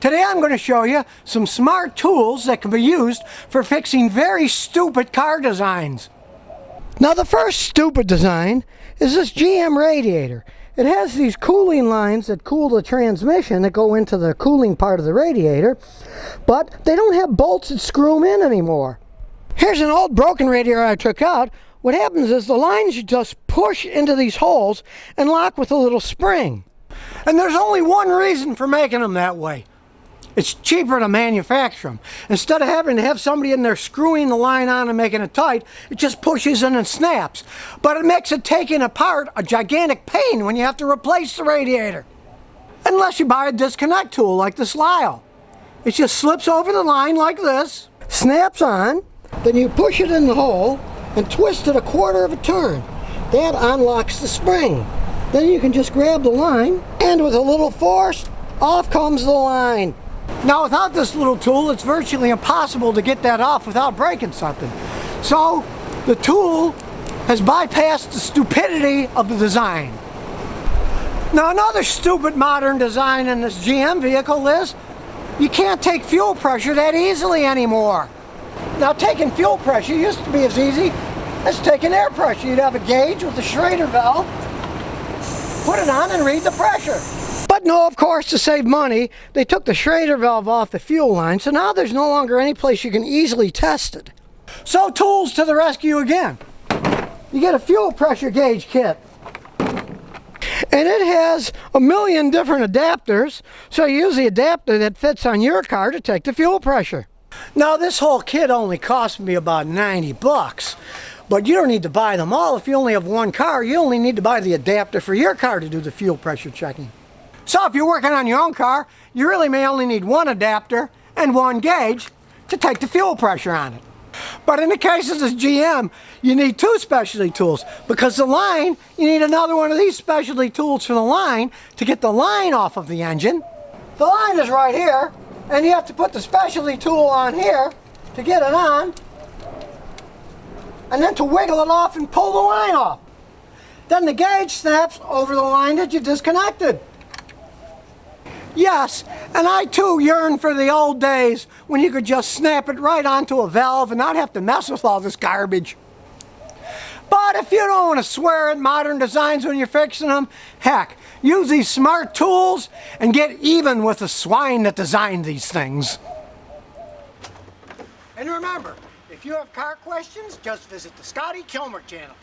Today I'm going to show you some smart tools that can be used for fixing very stupid car designs. Now the first stupid design is this GM radiator. It has these cooling lines that cool the transmission that go into the cooling part of the radiator, but they don't have bolts that screw them in anymore. Here's an old broken radiator I took out. What happens is the lines just push into these holes and lock with a little spring. And there's only one reason for making them that way. It's cheaper to manufacture them. Instead of having to have somebody in there screwing the line on and making it tight, it just pushes in and snaps. But it makes it taking apart a gigantic pain when you have to replace the radiator. Unless you buy a disconnect tool like the Lyle. It just slips over the line like this, snaps on, then you push it in the hole and twist it a quarter of a turn. That unlocks the spring. Then you can just grab the line, and with a little force, off comes the line. Now without this little tool, it's virtually impossible to get that off without breaking something. So the tool has bypassed the stupidity of the design. Now another stupid modern design in this GM vehicle is you can't take fuel pressure that easily anymore. Now taking fuel pressure used to be as easy as taking air pressure. You'd have a gauge with a Schrader valve, put it on and read the pressure. But no, of course, to save money, they took the Schrader valve off the fuel line, so now there's no longer any place you can easily test it. So tools to the rescue again. You get a fuel pressure gauge kit. And it has a million different adapters, so you use the adapter that fits on your car to take the fuel pressure. Now this whole kit only cost me about 90 bucks. But you don't need to buy them all. If you only have one car, you only need to buy the adapter for your car to do the fuel pressure checking. So if you're working on your own car, you really may only need one adapter and one gauge to take the fuel pressure on it. But in the case of this GM, you need two specialty tools, because the line, you need another one of these specialty tools for the line to get the line off of the engine. The line is right here, and you have to put the specialty tool on here to get it on, and then to wiggle it off and pull the line off. Then the gauge snaps over the line that you disconnected. Yes, and I too yearn for the old days when you could just snap it right onto a valve and not have to mess with all this garbage. But if you don't want to swear at modern designs when you're fixing them, heck, use these smart tools and get even with the swine that designed these things. And remember, if you have car questions, just visit the Scotty Kilmer channel.